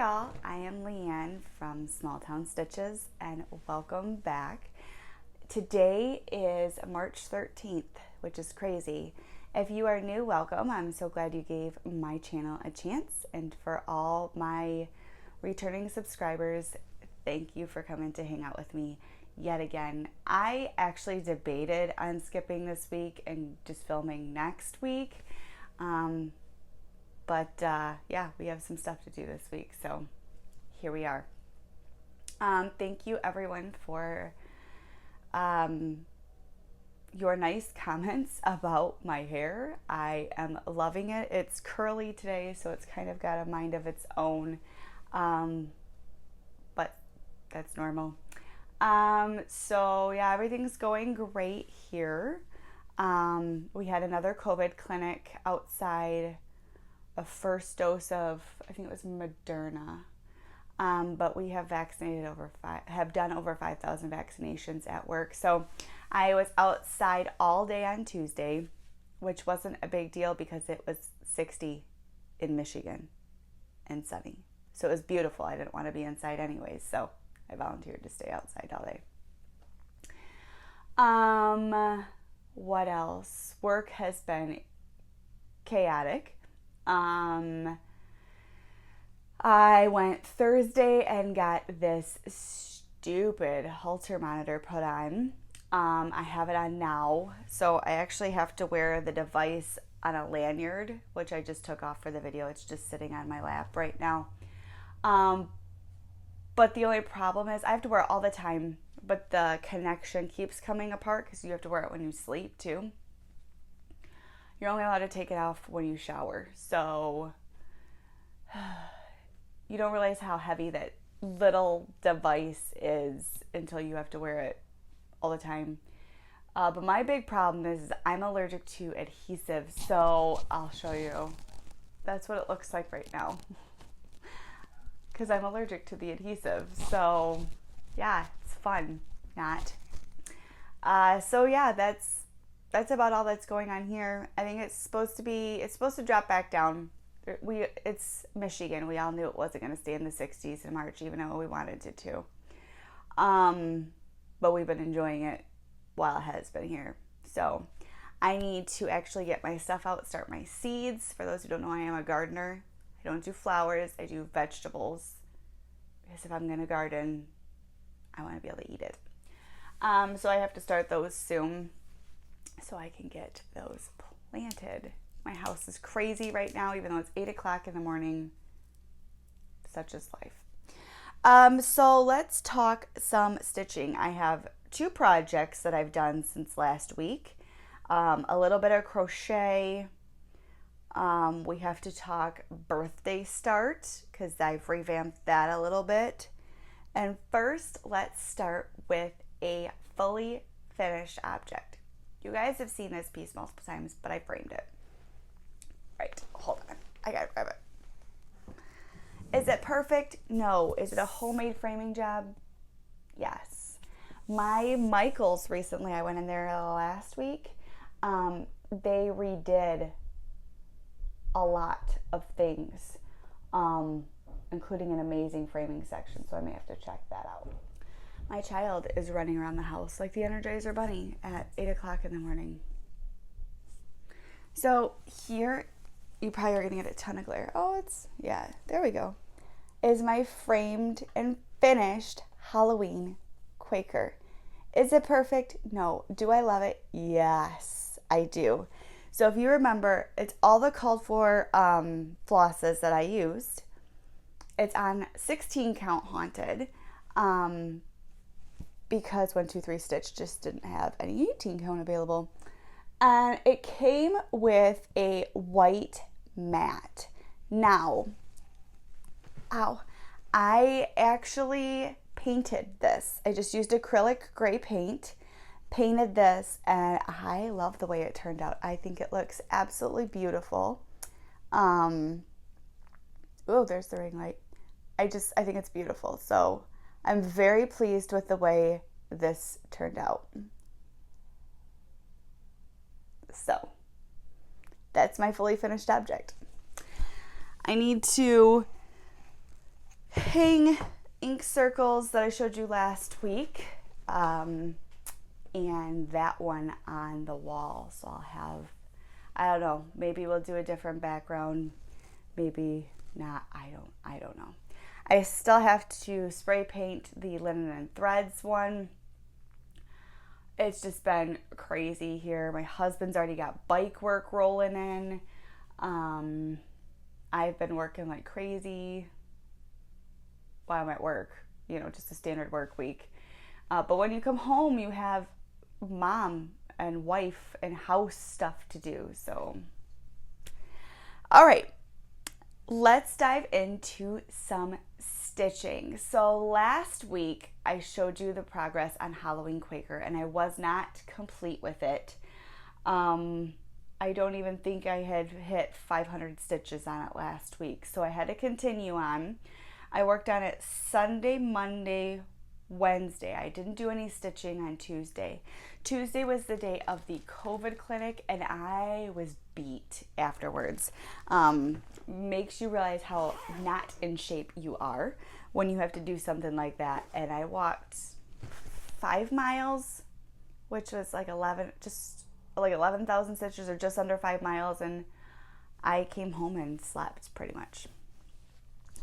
y'all, I am Leanne from Small Town Stitches and welcome back. Today is March 13th, which is crazy. If you are new, welcome. I'm so glad you gave my channel a chance, and for all my returning subscribers, thank you for coming to hang out with me yet again. I actually debated on skipping this week and just filming next week. But yeah, we have some stuff to do this week, so here we are. Thank you everyone for your nice comments about my hair. I am loving it. It's curly today, so it's kind of got a mind of its own, but that's normal. So yeah, everything's going great here. We had another COVID clinic outside, a first dose of, I think it was Moderna, but we have done over 5,000 vaccinations at work. So I was outside all day on Tuesday, which wasn't a big deal because it was 60 in Michigan and sunny. So it was beautiful. I didn't want to be inside anyways, so I volunteered to stay outside all day. What else? Work has been chaotic. I went Thursday and got this stupid Halter monitor put on. I have it on now, so I actually have to wear the device on a lanyard, which I just took off for the video. It's just sitting on my lap right now. But the only problem is I have to wear it all the time, but the connection keeps coming apart because you have to wear it when you sleep too. You're only allowed to take it off when you shower, so you don't realize how heavy that little device is until you have to wear it all the time. But my big problem is I'm allergic to adhesive, so I'll show you. That's what it looks like right now because I'm allergic to the adhesive. So yeah, it's fun, not. So yeah, that's about all that's going on here. I think it's supposed to drop back down. It's Michigan. We all knew it wasn't going to stay in the 60s in March, even though we wanted it to. But we've been enjoying it while it has been here. So I need to actually get my stuff out, start my seeds. For those who don't know, I am a gardener. I don't do flowers. I do vegetables. Because if I'm going to garden, I want to be able to eat it. So I have to start those soon, so I can get those planted. My house is crazy right now, even though it's 8 o'clock in the morning. Such is life. So let's talk some stitching. I have 2 projects that I've done since last week. A little bit of crochet. We have to talk birthday start because I've revamped that a little bit. And first, let's start with a fully finished object. You guys have seen this piece multiple times, but I framed it. Right, hold on. I gotta grab it. Is it perfect? No. Is it a homemade framing job? Yes. My Michaels recently, I went in there last week. They redid a lot of things, including an amazing framing section, so I may have to check that out. My child is running around the house like the Energizer Bunny at 8 o'clock in the morning. So here, you probably are going to get a ton of glare. Oh, yeah, there we go. Is my framed and finished Halloween Quaker. Is it perfect? No. Do I love it? Yes, I do. So if you remember, it's all the called for flosses that I used. It's on 16 count haunted. Because 1, 2, 3 Stitch just didn't have any 18 count available. And it came with a white mat. Now, I actually painted this. I just used acrylic gray paint, painted this, and I love the way it turned out. I think it looks absolutely beautiful. Oh, there's the ring light. I think it's beautiful. So I'm very pleased with the way this turned out. So that's my fully finished object. I need to hang ink circles that I showed you last week, and that one on the wall. So I'll have, I don't know, maybe we'll do a different background, maybe not, I don't know. I still have to spray paint the linen and threads one. It's just been crazy here. My husband's already got bike work rolling in. I've been working like crazy while I'm at work, you know, just a standard work week. But when you come home, you have mom and wife and house stuff to do. So, all right, let's dive into some stitching. So last week I showed you the progress on Halloween Quaker, and I was not complete with it. I don't even think I had hit 500 stitches on it last week, so I had to continue on. I worked on it Sunday, Monday, Wednesday. I didn't do any stitching on Tuesday. Tuesday was the day of the COVID clinic, and I was beat afterwards. Makes you realize how not in shape you are when you have to do something like that. And I walked 5 miles, which was like 11,000 stitches, or just under 5 miles, and I came home and slept pretty much.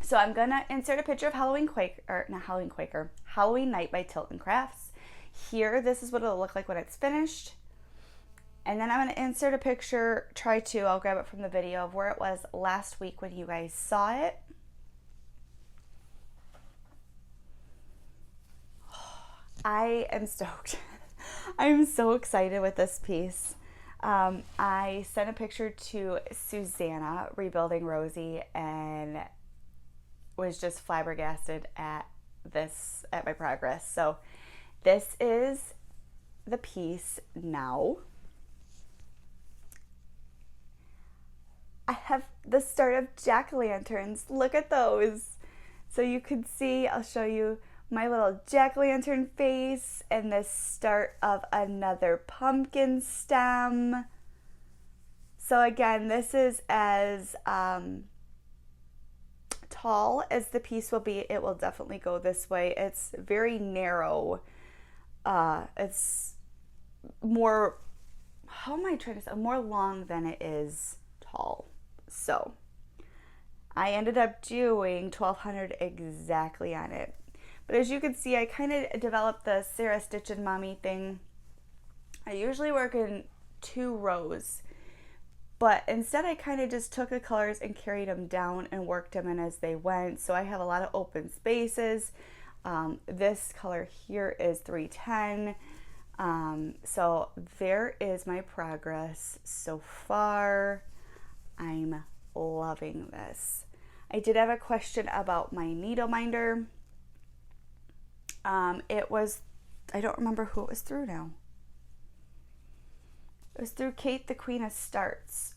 So I'm gonna insert a picture of Halloween Night by Tilton Crafts. Here, this is what it'll look like when it's finished. And then I'm gonna insert a picture, I'll grab it from the video, of where it was last week when you guys saw it. I am stoked. I'm so excited with this piece. I sent a picture to Susanna, Rebuilding Rosie, and was just flabbergasted at my progress. So this is the piece now. I have the start of jack-o'-lanterns. Look at those. So you can see, I'll show you my little jack-o'-lantern face, and the start of another pumpkin stem. So again, this is as tall as the piece will be. It will definitely go this way. It's very narrow. It's more, more long than it is tall. So I ended up doing 1,200 exactly on it. But as you can see, I kind of developed the Sarah Stitch and Mommy thing. I usually work in 2 rows, but instead I kind of just took the colors and carried them down and worked them in as they went. So I have a lot of open spaces. This color here is 310. So there is my progress so far. I'm loving this. I did have a question about my needle minder. It was, I don't remember who it was through now. It was through Kate, the Queen of Starts.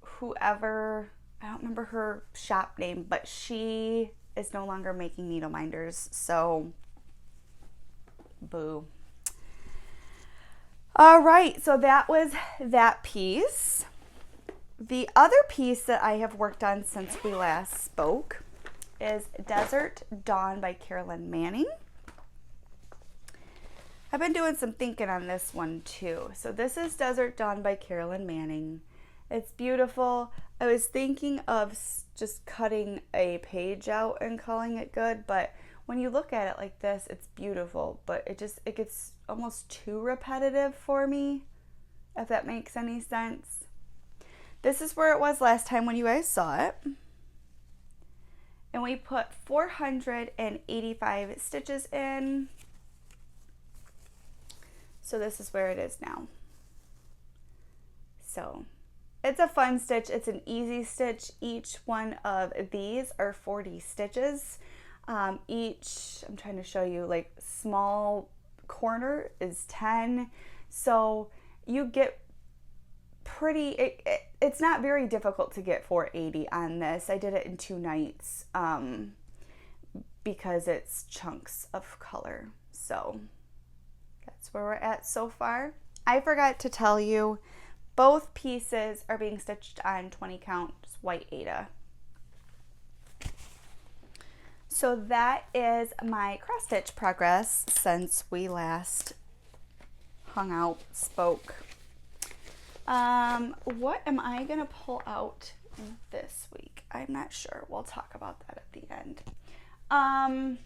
Whoever, I don't remember her shop name, but she is no longer making needle minders, so boo. All right, so that was that piece. The other piece that I have worked on since we last spoke is Desert Dawn by Carolyn Manning. I've been doing some thinking on this one too. So this is Desert Dawn by Carolyn Manning. It's beautiful. I was thinking of just cutting a page out and calling it good, but when you look at it like this, it's beautiful, but it gets almost too repetitive for me, if that makes any sense. This is where it was last time when you guys saw it. And we put 485 stitches in. So this is where it is now. So it's a fun stitch. It's an easy stitch. Each one of these are 40 stitches. Each, I'm trying to show you, like small corner is 10. So you get pretty, it's not very difficult to get 480 on this. I did it in 2 nights because it's chunks of color. So that's where we're at so far. I forgot to tell you, both pieces are being stitched on 20 count white Aida. So that is my cross stitch progress since we last hung out, spoke. What am I gonna pull out this week? I'm not sure. We'll talk about that at the end. All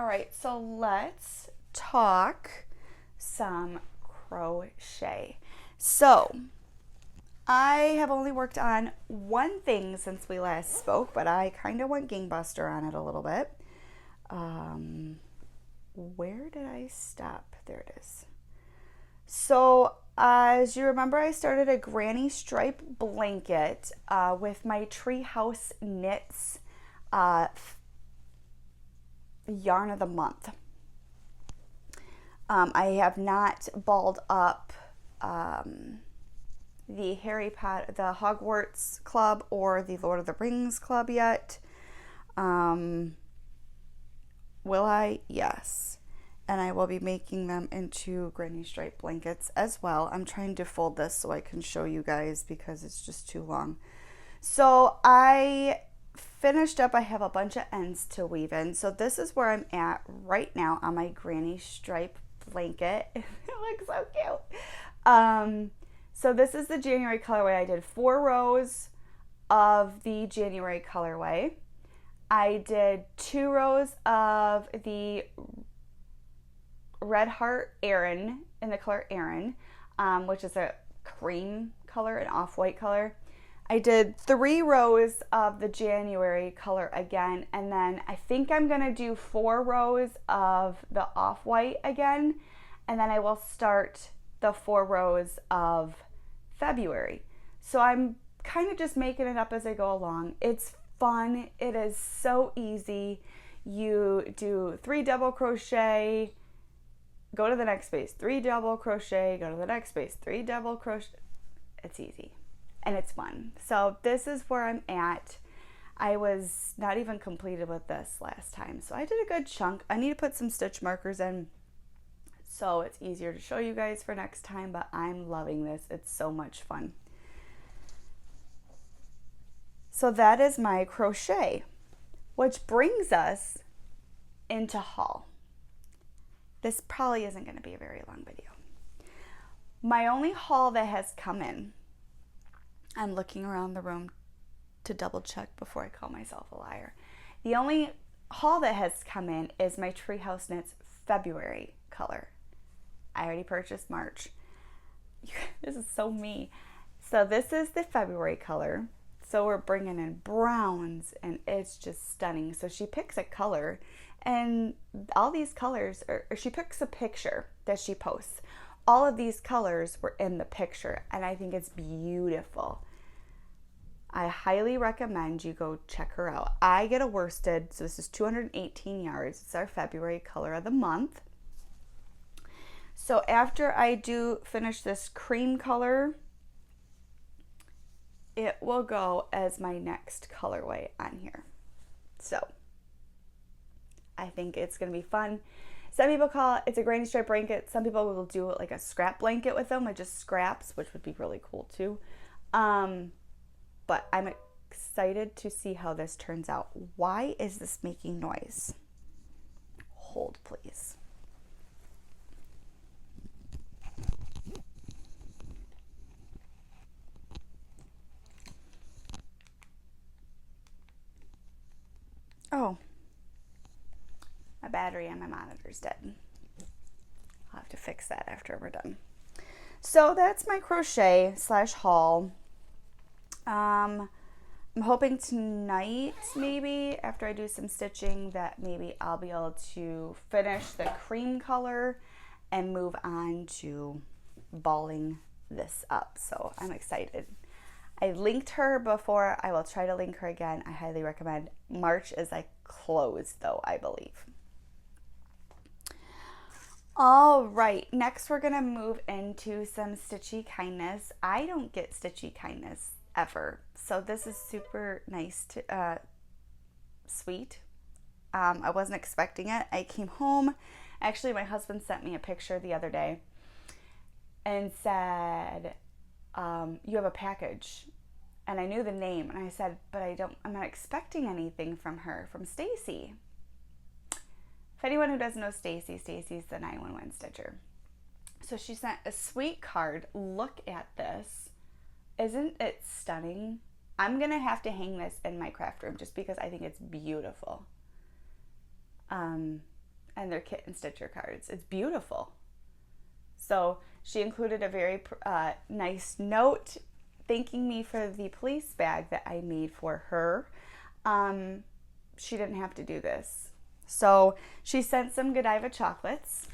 right, so let's talk some crochet. So I have only worked on one thing since we last spoke, but I kind of went gangbuster on it a little bit. Where did I stop? There it is. So as you remember, I started a granny stripe blanket with my Treehouse Knits yarn of the month. I have not balled up the Hogwarts Club or the Lord of the Rings Club yet. Will I? Yes. And I will be making them into granny stripe blankets as well. I'm trying to fold this so I can show you guys because it's just too long. So I finished up. I have a bunch of ends to weave in. So this is where I'm at right now on my granny stripe blanket. It looks so cute. So this is the January colorway. I did 4 rows of the January colorway. I did 2 rows of the Red Heart Aran in the color Aran, which is a cream color, an off-white color. I did 3 rows of the January color again, and then I think I'm gonna do 4 rows of the off-white again, and then I will start the 4 rows of February. So I'm kind of just making it up as I go along. It's fun. It is so easy. You do 3 double crochet, go to the next space, 3 double crochet, go to the next space, 3 double crochet. It's easy and it's fun. So this is where I'm at. I was not even completed with this last time, so I did a good chunk. I need to put some stitch markers in so it's easier to show you guys for next time, but I'm loving this. It's so much fun. So that is my crochet, which brings us into haul. This probably isn't going to be a very long video. My only haul that has come in, I'm looking around the room to double check before I call myself a liar. The only haul that has come in is my Treehouse Knits February color. I already purchased March. This is so me. So this is the February color. So we're bringing in browns and it's just stunning. So she picks a color and all these colors, or she picks a picture that she posts. All of these colors were in the picture and I think it's beautiful. I highly recommend you go check her out. I get a worsted, so this is 218 yards. It's our February color of the month. So after I do finish this cream color, it will go as my next colorway on here. So I think it's going to be fun. Some people call it, it's a granny stripe blanket. Some people will do it like a scrap blanket with them, with just scraps, which would be really cool too. But I'm excited to see how this turns out. Why is this making noise? Hold, please. Oh, my battery on my monitor's dead. I'll have to fix that after we're done. So that's my crochet / haul. I'm hoping tonight, maybe after I do some stitching, that maybe I'll be able to finish the cream color and move on to balling this up. So I'm excited. I linked her before. I will try to link her again. I highly recommend. March is like closed though, I believe. All right, next we're gonna move into some stitchy kindness. I don't get stitchy kindness ever, so this is super nice to sweet. I wasn't expecting it. I came home. Actually, my husband sent me a picture the other day and said, you have a package. And I knew the name, and I said, but I'm not expecting anything from her, from Stacy. If anyone who doesn't know Stacy, Stacy's the 911 stitcher. So she sent a sweet card. Look at this. Isn't it stunning? I'm going to have to hang this in my craft room just because I think it's beautiful. And they're kitten stitcher cards. It's beautiful. So she included a very nice note thanking me for the police bag that I made for her. She didn't have to do this. So she sent some Godiva chocolates.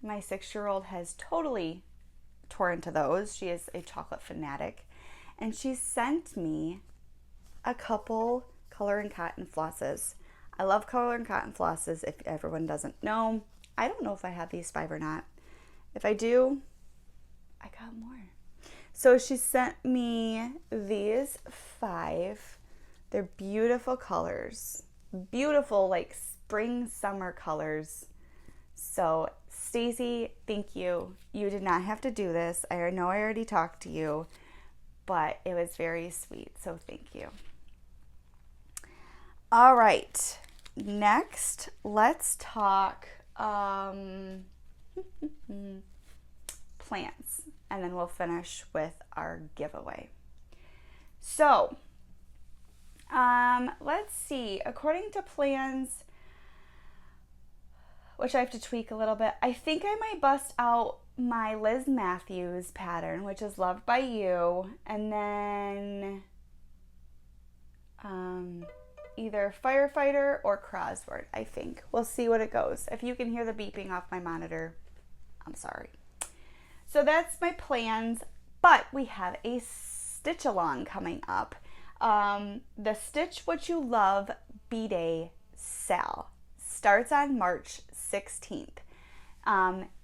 My 6-year-old has totally torn to those. She is a chocolate fanatic. And she sent me a couple color and cotton flosses. I love color and cotton flosses, if everyone doesn't know. I don't know if I have these 5 or not. If I do, I got more. So she sent me these 5. They're beautiful colors. Beautiful, like spring, summer colors. So Stacy, thank you. You did not have to do this. I know I already talked to you, but it was very sweet. So thank you. All right. Next, let's talk plants, and then we'll finish with our giveaway. So, let's see. According to plans, which I have to tweak a little bit, I think I might bust out my Liz Matthews pattern, which is Loved by You, and then either Firefighter or Crossword, I think. We'll see what it goes. If you can hear the beeping off my monitor, I'm sorry. So that's my plans, but we have a stitch along coming up. The Stitch What You Love B-Day sale starts on March 16th.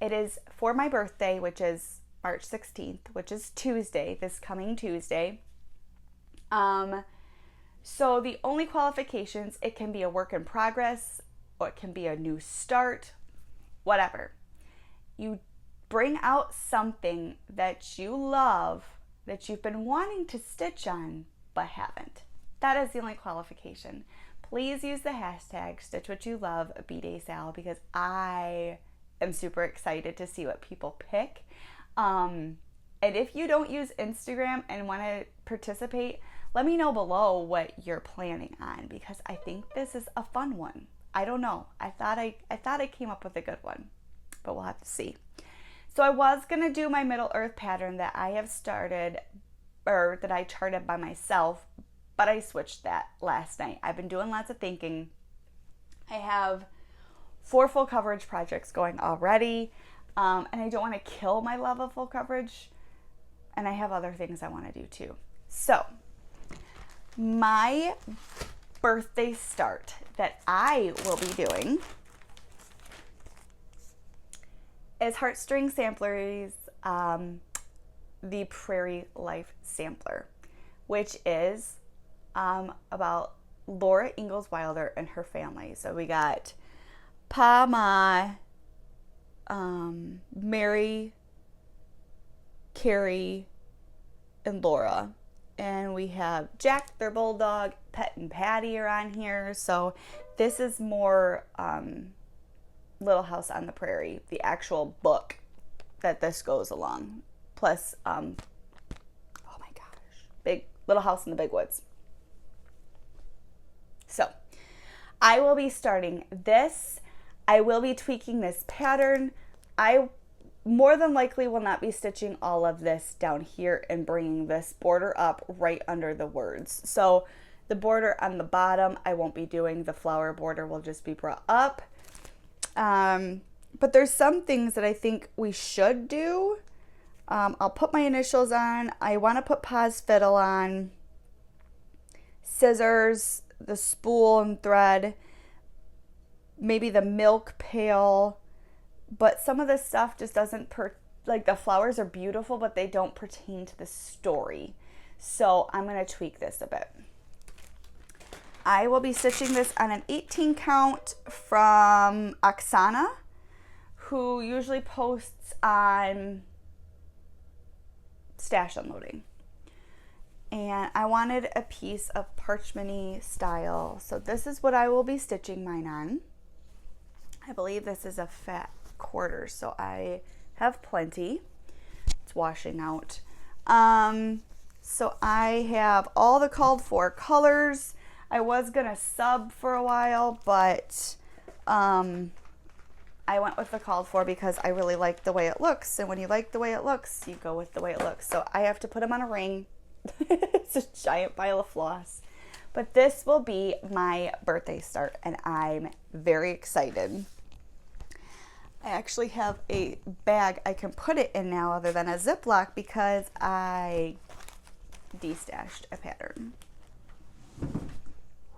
It is for my birthday, which is March 16th, which is Tuesday, this coming Tuesday. So the only qualifications, it can be a work in progress, or it can be a new start, whatever. You bring out something that you love, that you've been wanting to stitch on, but haven't. That is the only qualification. Please use the hashtag StitchWhatYouLove B-Day sale because I am super excited to see what people pick. And if you don't use Instagram and want to participate, let me know below what you're planning on because I think this is a fun one. I don't know. I thought I came up with a good one, but we'll have to see. So I was going to do my Middle Earth pattern that I have started, or that I charted by myself, but I switched that last night. I've been doing lots of thinking. I have 4 full coverage projects going already, and I don't want to kill my love of full coverage, and I have other things I want to do too. So my birthday start that I will be doing is Heartstring Samplers, the Prairie Life Sampler, which is about Laura Ingalls Wilder and her family. So we got Pa, Ma, Mary, Carrie, and Laura. And we have Jack, their bulldog, Pet and Patty are on here. So this is more Little House on the Prairie, the actual book that this goes along. Plus, oh my gosh, Big Little House in the Big Woods. So I will be starting this. I will be tweaking this pattern. I more than likely will not be stitching all of this down here and bringing this border up right under the words. So the border on the bottom, I won't be doing. The flower border will just be brought up. But there's some things that I think we should do. I'll put my initials on. I want to put Pa's fiddle on. Scissors, the spool and thread, maybe the milk pail. But some of this stuff just doesn't, like the flowers are beautiful, but they don't pertain to the story. So I'm going to tweak this a bit. I will be stitching this on an 18 count from Oksana, who usually posts on Stash Unloading. And I wanted a piece of parchment-y style. So this is what I will be stitching mine on. I believe this is a fat quarter, so I have plenty. It's washing out. So I have all the called for colors. I was gonna sub for a while, but I went with the called for because I really like the way it looks. And when you like the way it looks, you go with the way it looks. So I have to put them on a ring. It's a giant pile of floss. But this will be my birthday start, and I'm very excited. I actually have a bag I can put it in now other than a Ziploc because I destashed a pattern.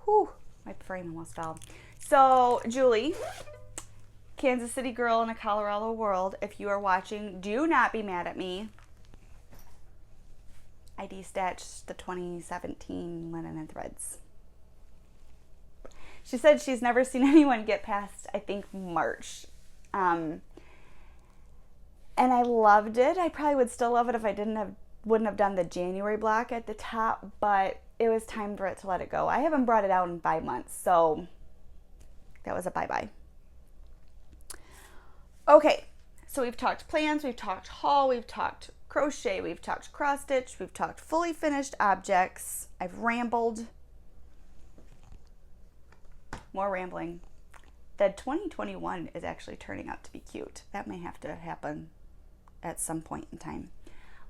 Whew, my frame almost fell. So, Julie, Kansas City girl in a Colorado world, if you are watching, do not be mad at me. I destashed the 2017 linen and threads. She said she's never seen anyone get past, I think, March. And I loved it. I probably would still love it if I wouldn't have done the January block at the top, but it was time for it to let it go. I haven't brought it out in 5 months, so that was a bye-bye. Okay, so we've talked plans, we've talked haul, we've talked crochet, we've talked cross stitch, we've talked fully finished objects. I've rambled. More rambling. The 2021 is actually turning out to be cute. That may have to happen at some point in time.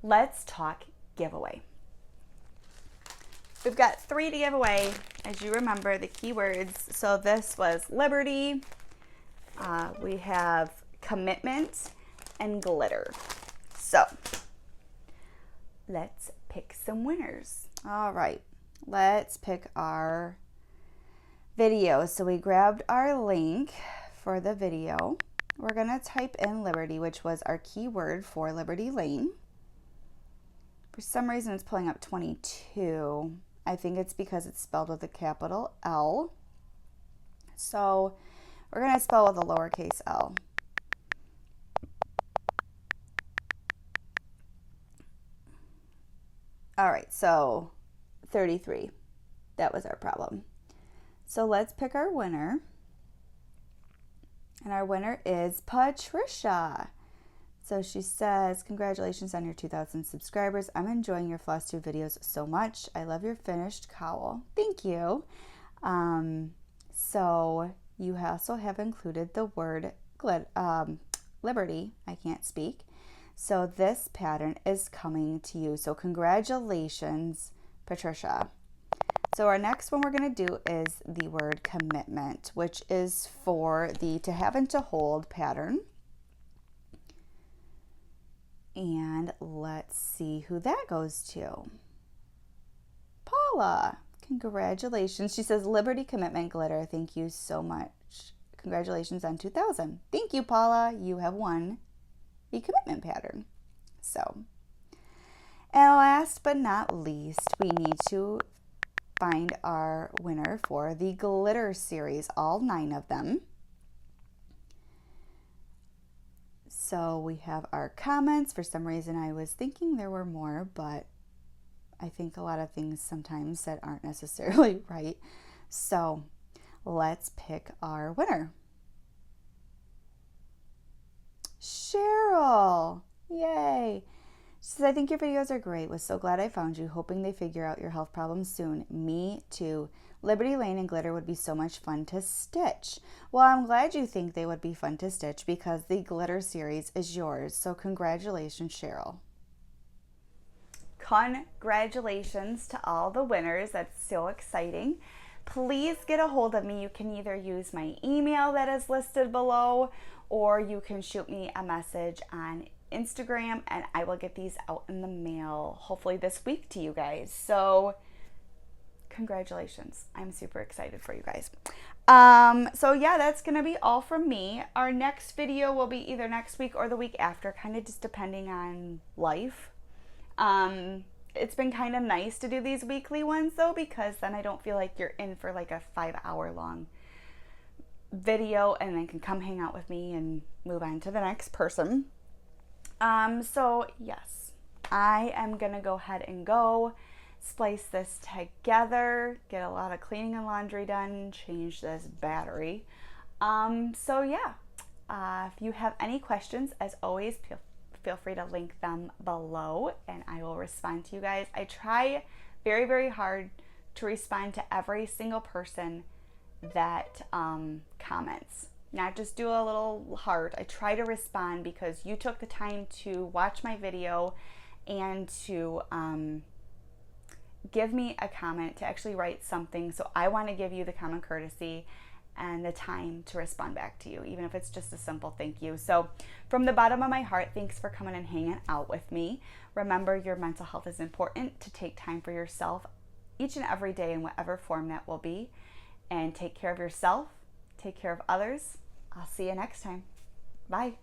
Let's talk giveaway. We've got 3 to give away, as you remember the keywords. So this was Liberty, we have commitment, and glitter. So let's pick some winners. All right, let's pick our video. So we grabbed our link for the video. We're gonna type in Liberty, which was our keyword for Liberty Lane. For some reason it's pulling up 22. I think it's because it's spelled with a capital L. So we're gonna spell with a lowercase l. All right, so 33. That was our problem. So let's pick our winner. And our winner is Patricia. So she says, congratulations on your 2,000 subscribers. I'm enjoying your Flosstube videos so much. I love your finished cowl. Thank you. So you also have included the word Liberty. I can't speak. So this pattern is coming to you. So congratulations, Patricia. So our next one we're going to do is the word commitment, which is for the to have and to hold pattern. And let's see who that goes to. Paula, congratulations. She says, Liberty, commitment, glitter. Thank you so much. Congratulations on 2,000. Thank you, Paula. You have won the commitment pattern. So, and last but not least, we need to find our winner for the glitter series, all 9 of them. So we have our comments. For some reason I was thinking there were more, but I think a lot of things sometimes that aren't necessarily right. So let's pick our winner. Cheryl, yay. She says, I think your videos are great. Was so glad I found you. Hoping they figure out your health problems soon. Me too. Liberty Lane and glitter would be so much fun to stitch. Well, I'm glad you think they would be fun to stitch because the glitter series is yours. So congratulations, Cheryl. Congratulations to all the winners. That's so exciting. Please get a hold of me. You can either use my email that is listed below, or you can shoot me a message on Instagram and I will get these out in the mail hopefully this week to you guys. So congratulations. I'm super excited for you guys. So yeah, that's gonna be all from me. Our next video will be either next week or the week after, kind of just depending on life. It's been kind of nice to do these weekly ones though, because then I don't feel like you're in for like a 5-hour long video and then can come hang out with me and move on to the next person. So yes, I am gonna go ahead and go. splice this together, get a lot of cleaning and laundry done, change this battery. So yeah, if you have any questions, as always, feel free to link them below and I will respond to you guys. I try very, very hard to respond to every single person that comments. Not just do a little heart. I try to respond because you took the time to watch my video and to give me a comment, to actually write something. So I want to give you the common courtesy and the time to respond back to you, even if it's just a simple thank you. So from the bottom of my heart, thanks for coming and hanging out with me. Remember, your mental health is important, to take time for yourself each and every day in whatever form that will be. And take care of yourself, take care of others. I'll see you next time. Bye.